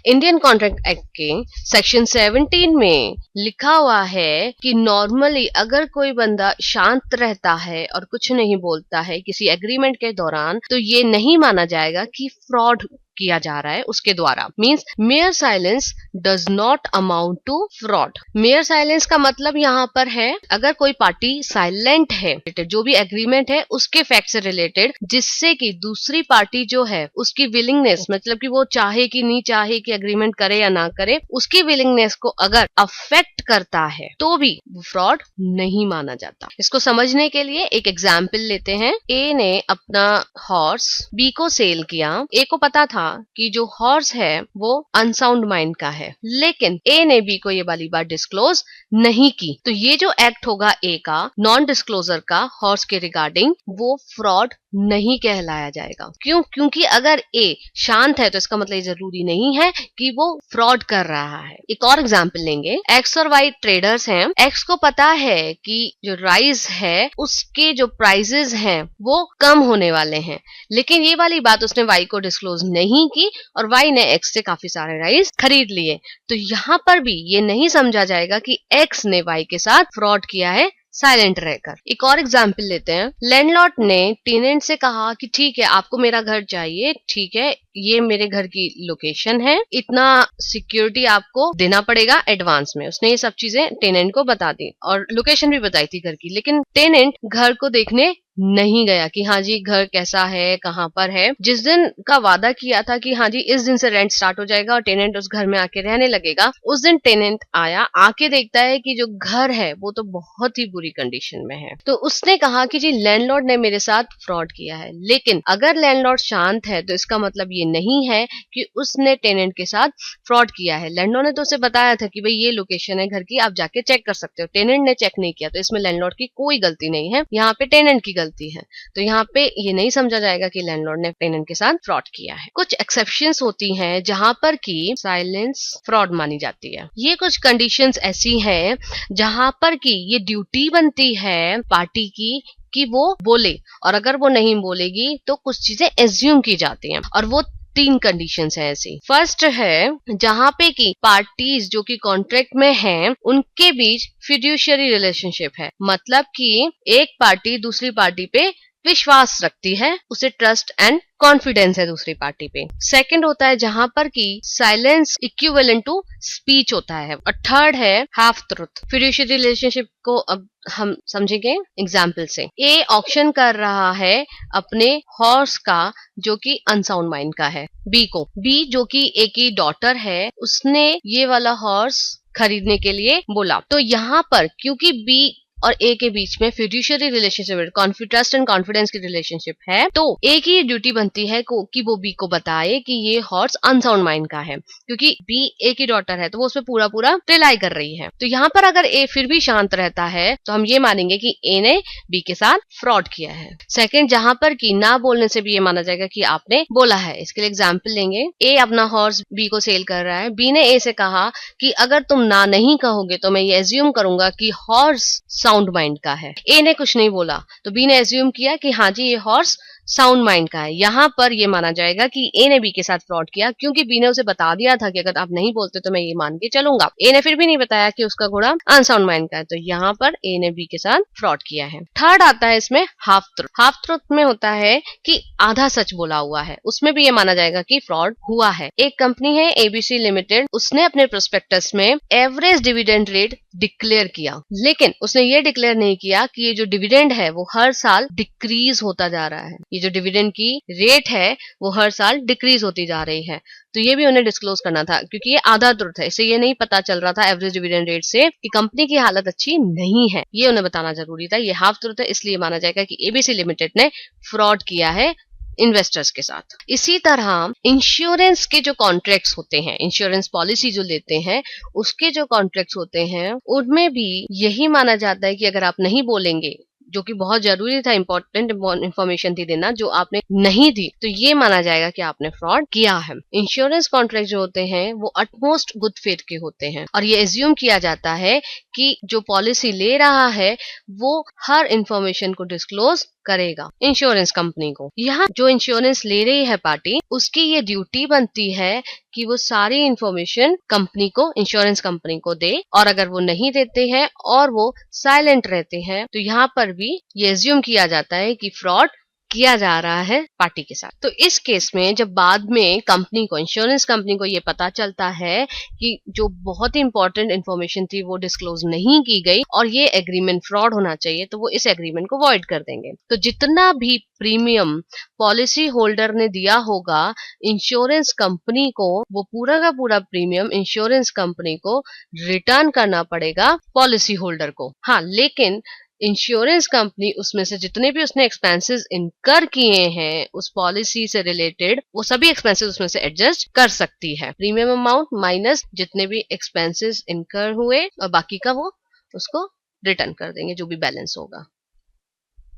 Indian contract act के section 17 में लिखा हुआ है कि नॉर्मली अगर कोई बंदा शांत रहता है और कुछ नहीं बोलता है किसी एग्रीमेंट के दौरान, तो ये नहीं माना जाएगा कि फ्रॉड किया जा रहा है उसके द्वारा। Means mere silence does not amount to fraud. Mere silence का मतलब यहाँ पर है अगर कोई पार्टी साइलेंट है, जो भी एग्रीमेंट है उसके फैक्ट से रिलेटेड, जिससे कि दूसरी पार्टी जो है उसकी विलिंगनेस, मतलब कि वो चाहे कि नहीं चाहे कि एग्रीमेंट करे या ना करे, उसकी विलिंगनेस को अगर अफेक्ट करता है तो भी फ्रॉड नहीं माना जाता। इसको समझने के लिए एक एग्जाम्पल लेते हैं। ए ने अपना हॉर्स बी को सेल किया। ए को पता था कि जो हॉर्स है वो अनसाउंड माइंड का है, लेकिन ए ने बी को ये वाली बात डिस्क्लोज नहीं की, तो ये जो एक्ट होगा ए का, नॉन डिस्क्लोजर का हॉर्स के रिगार्डिंग, वो फ्रॉड नहीं कहलाया जाएगा। क्यों? क्योंकि अगर ए शांत है तो इसका मतलब जरूरी नहीं है कि वो फ्रॉड कर रहा है। एक और एग्जांपल लेंगे। एक्स और वाई ट्रेडर्स हैं। एक्स को पता है कि जो राइस है उसके जो प्राइसेस हैं वो कम होने वाले हैं, लेकिन ये वाली बात उसने वाई को डिस्क्लोज नहीं की और वाई ने एक्स से काफी सारे राइस खरीद लिए। तो यहाँ पर भी ये नहीं समझा जाएगा कि एक्स ने वाई के साथ फ्रॉड किया है साइलेंट रहकर। एक और एग्जाम्पल लेते हैं। लैंडलॉर्ड ने टेनेंट से कहा कि ठीक है आपको मेरा घर चाहिए, ठीक है ये मेरे घर की लोकेशन है, इतना सिक्योरिटी आपको देना पड़ेगा एडवांस में। उसने ये सब चीजें टेनेंट को बता दी और लोकेशन भी बताई थी घर की, लेकिन टेनेंट घर को देखने नहीं गया कि हाँ जी घर कैसा है, कहाँ पर है। जिस दिन का वादा किया था कि हाँ जी इस दिन से रेंट स्टार्ट हो जाएगा और टेनेंट उस घर में आके रहने लगेगा, उस दिन टेनेंट आया, आके देखता है कि जो घर है वो तो बहुत ही बुरी कंडीशन में है। तो उसने कहा कि जी लैंडलॉर्ड ने मेरे साथ फ्रॉड किया है। लेकिन अगर लैंडलॉर्ड शांत है तो इसका मतलब ये नहीं है कि उसने टेनेंट के साथ फ्रॉड किया है। लैंडलॉर्ड ने तो उसे बताया था कि भाई ये लोकेशन है घर की, आप जाके चेक कर सकते हो। टेनेंट ने चेक नहीं किया, तो इसमें लैंडलॉर्ड की कोई गलती नहीं है, यहाँ पे टेनेंट की गलती है। तो यहाँ पे ये नहीं समझा जाएगा कि लैंडलॉर्ड ने टेनेंट के साथ फ्रॉड किया है। कुछ एक्सेप्शंस होती हैं जहां पर की साइलेंस फ्रॉड मानी जाती है। ये कुछ कंडीशंस ऐसी हैं जहां पर की ये ड्यूटी बनती है पार्टी की कि वो बोले, और अगर वो नहीं बोलेगी तो कुछ चीजें एज्यूम की जाती हैं, और वो 3 कंडीशंस है ऐसी। फर्स्ट है जहां पे की पार्टीज जो कि कॉन्ट्रैक्ट में हैं उनके बीच फिड्यूशियरी रिलेशनशिप है, मतलब कि एक पार्टी दूसरी पार्टी पे विश्वास रखती है, उसे ट्रस्ट एंड कॉन्फिडेंस है दूसरी पार्टी पे। सेकंड होता है जहां पर की साइलेंस इक्विवेलेंट टू स्पीच होता है। और थर्ड है हाफ ट्रुथ। फिड्यूशियरी रिलेशनशिप को अब हम समझेंगे एग्जाम्पल से। ए ऑक्शन कर रहा है अपने हॉर्स का जो कि अनसाउंड माइंड का है बी को। बी जो कि ए की डॉटर है, उसने ये वाला हॉर्स खरीदने के लिए बोला। तो यहाँ पर क्योंकि बी और ए के बीच में fiduciary relationship, trust and confidence की रिलेशनशिप है, तो ए की ड्यूटी बनती है कि वो बी को बताए कि ये हॉर्स अनसाउंड माइंड का है, क्योंकि बी ए की डॉटर है तो वो उस पर पूरा पूरा रिलाई कर रही है। तो यहाँ पर अगर ए फिर भी शांत रहता है तो हम ये मानेंगे कि ए ने बी के साथ फ्रॉड किया है। सेकंड, जहां पर कि ना बोलने से भी ये माना जाएगा कि आपने बोला है। इसके लिए एग्जाम्पल लेंगे। ए अपना हॉर्स बी को सेल कर रहा है। बी ने ए से कहा कि अगर तुम ना नहीं कहोगे तो मैं ये एज्यूम करूंगा कि हॉर्स साउंड माइंड का है। ए ने कुछ नहीं बोला तो बी ने एज्यूम किया कि हाँ जी ये हॉर्स साउंड माइंड का है। यहाँ पर ये माना जाएगा कि ए ने बी के साथ फ्रॉड किया, क्योंकि बी ने उसे बता दिया था कि अगर आप नहीं बोलते तो मैं ये मान के चलूंगा। ए ने फिर भी नहीं बताया कि उसका घोड़ा अनसाउंड माइंड का है, तो यहाँ पर ए ने बी के साथ फ्रॉड किया है। थर्ड आता है इसमें हाफ ट्रुथ। हाफ ट्रुथ में होता है कि आधा सच बोला हुआ है, उसमें भी ये माना जाएगा कि फ्रॉड हुआ है। एक कंपनी है एबीसी लिमिटेड, उसने अपने प्रोस्पेक्टस में एवरेज डिविडेंड रेट डिक्लेयर किया, लेकिन उसने ये डिक्लेयर नहीं किया कि ये जो डिविडेंड है वो हर साल डिक्रीज होता जा रहा है। ये जो डिविडेंड की रेट है वो हर साल डिक्रीज होती जा रही है। तो ये भी उन्हें डिस्क्लोज करना था, क्योंकि ये आधा ट्रुथ है। इससे ये नहीं पता चल रहा था एवरेज डिविडेंड रेट से कि कंपनी की हालत अच्छी नहीं है, ये उन्हें बताना जरूरी था। ये हाफ ट्रुथ है, इसलिए माना जाएगा कि एबीसी लिमिटेड ने फ्रॉड किया है इन्वेस्टर्स के साथ। इसी तरह इंश्योरेंस के जो कॉन्ट्रैक्ट्स होते हैं, इंश्योरेंस पॉलिसी जो लेते हैं उसके जो कॉन्ट्रैक्ट्स होते हैं, उनमें भी यही माना जाता है कि अगर आप नहीं बोलेंगे, जो कि बहुत जरूरी था, इंपॉर्टेंट इंफॉर्मेशन थी देना, जो आपने नहीं दी, तो ये माना जाएगा कि आपने फ्रॉड किया है। इंश्योरेंस कॉन्ट्रैक्ट जो होते हैं वो अटमोस्ट गुड फेथ के होते हैं, और ये एज्यूम किया जाता है कि जो पॉलिसी ले रहा है वो हर इंफॉर्मेशन को डिस्क्लोज करेगा इंश्योरेंस कंपनी को। यहाँ जो इंश्योरेंस ले रही है पार्टी, उसकी ये ड्यूटी बनती है कि वो सारी इंफॉर्मेशन कंपनी को, इंश्योरेंस कंपनी को दे, और अगर वो नहीं देते हैं और वो साइलेंट रहते हैं तो यहाँ पर भी ये एज्यूम किया जाता है कि फ्रॉड किया जा रहा है पार्टी के साथ। तो इस केस में जब बाद में कंपनी को, इंश्योरेंस कंपनी को ये पता चलता है कि जो बहुत ही इंपॉर्टेंट इंफॉर्मेशन थी वो डिस्क्लोज नहीं की गई और ये एग्रीमेंट फ्रॉड होना चाहिए, तो वो इस एग्रीमेंट को वॉइड कर देंगे। तो जितना भी प्रीमियम पॉलिसी होल्डर ने दिया होगा इंश्योरेंस कंपनी को, वो पूरा का पूरा प्रीमियम इंश्योरेंस कंपनी को रिटर्न करना पड़ेगा पॉलिसी होल्डर को। हाँ, लेकिन इंश्योरेंस कंपनी उसमें से जितने भी उसने एक्सपेंसेस इनकर किए हैं उस पॉलिसी से रिलेटेड, वो सभी एक्सपेंसेस उसमें से एडजस्ट कर सकती है। प्रीमियम अमाउंट माइनस जितने भी एक्सपेंसेस इनकर हुए और बाकी का वो उसको रिटर्न कर देंगे, जो भी बैलेंस होगा।